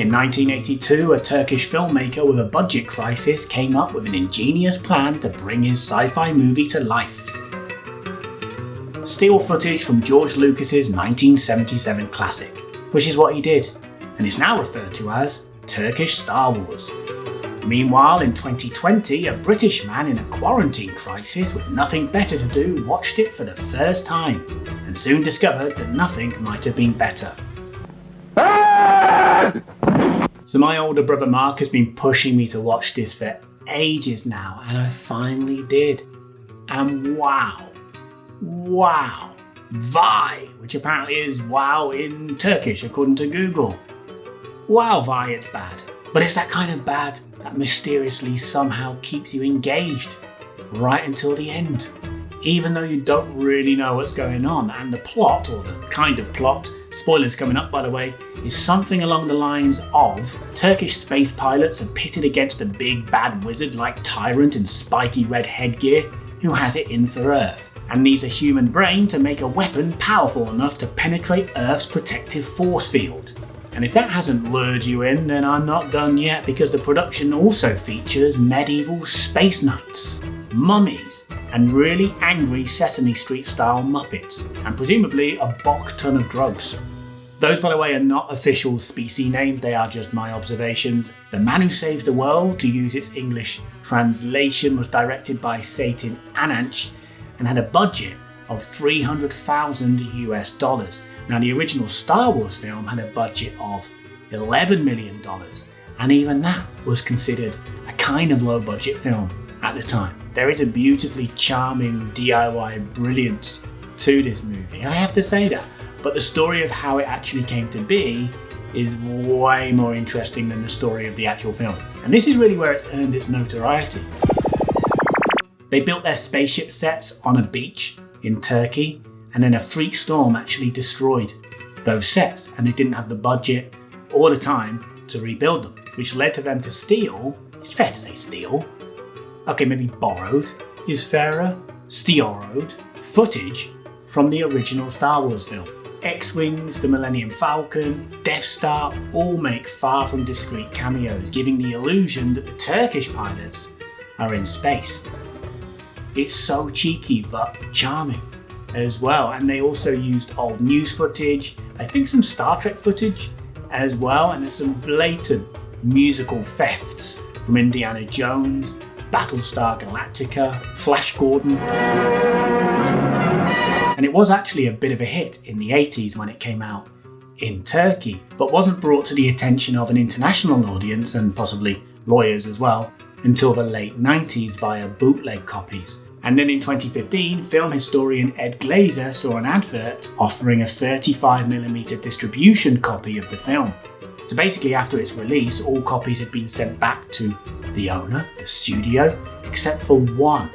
In 1982, a Turkish filmmaker with a budget crisis came up with an ingenious plan to bring his sci-fi movie to life. Steal footage from George Lucas's 1977 classic, which is what he did, and is now referred to as Turkish Star Wars. Meanwhile, in 2020, a British man in a quarantine crisis with nothing better to do watched it for the first time, and soon discovered that nothing might have been better. So my older brother Mark has been pushing me to watch this for ages now, and I finally did. And wow, vay, which apparently is wow in Turkish according to Google. Wow, vay, it's bad. But it's that kind of bad that mysteriously somehow keeps you engaged right until the end, even though you don't really know what's going on. And the plot, or the kind of plot, spoilers coming up by the way, is something along the lines of Turkish space pilots are pitted against a big bad wizard-like tyrant in spiky red headgear who has it in for Earth, and needs a human brain to make a weapon powerful enough to penetrate Earth's protective force field. And if that hasn't lured you in, then I'm not done yet, because the production also features medieval space knights, mummies, and really angry Sesame Street style Muppets, and presumably a bok ton of drugs. Those, by the way, are not official species names, they are just my observations. The Man Who Saves the World, to use its English translation, was directed by Satan Ananch and had a budget of $300,000 US. Now, the original Star Wars film had a budget of $11 million, and even that was considered a kind of low budget film at the time. There is a beautifully charming DIY brilliance to this movie, I have to say that, but the story of how it actually came to be is way more interesting than the story of the actual film. And this is really where it's earned its notoriety. They built their spaceship sets on a beach in Turkey, and then a freak storm actually destroyed those sets, and they didn't have the budget or the time to rebuild them, which led to them to steal, it's fair to say steal, okay, maybe borrowed is fairer, stealed footage from the original Star Wars film. X-Wings, the Millennium Falcon, Death Star all make far from discreet cameos, giving the illusion that the Turkish pilots are in space. It's so cheeky but charming as well, and they also used old news footage, I think some Star Trek footage as well, and there's some blatant musical thefts from Indiana Jones, Battlestar Galactica, Flash Gordon. And it was actually a bit of a hit in the 80s when it came out in Turkey, but wasn't brought to the attention of an international audience, and possibly lawyers as well, until the late 90s via bootleg copies. And then in 2015, film historian Ed Glazer saw an advert offering a 35mm distribution copy of the film. So basically, after its release, all copies had been sent back to the owner, the studio, except for one.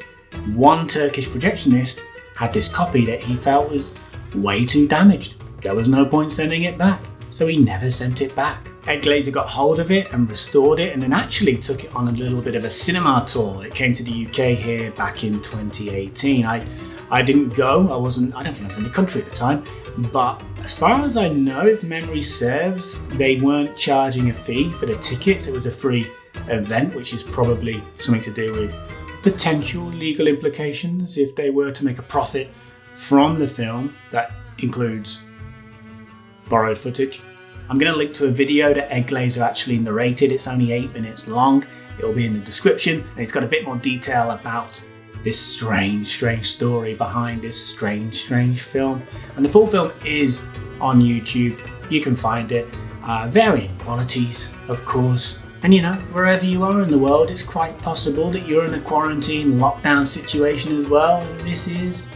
One Turkish projectionist had this copy that he felt was way too damaged. There was no point sending it back, so he never sent it back. Ed Glazer got hold of it and restored it, and then actually took it on a little bit of a cinema tour. It came to the UK here back in 2018. I didn't go, I don't think I was in the country at the time, but as far as I know, if memory serves, they weren't charging a fee for the tickets. It was a free event, which is probably something to do with potential legal implications if they were to make a profit from the film that includes borrowed footage. I'm going to link to a video that Ed Glazer actually narrated. It's only 8 minutes long. It will be in the description, and it's got a bit more detail about this strange story behind this strange film. And the full film is on YouTube. You can find it. Varying qualities, of course. And you know, wherever you are in the world, it's quite possible that you're in a quarantine lockdown situation as well, and this is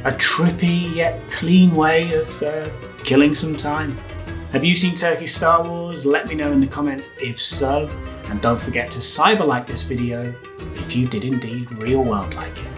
a trippy yet clean way of killing some time. Have you seen Turkish Star Wars? Let me know in the comments if so, and don't forget to cyber like this video if you did indeed real world like it.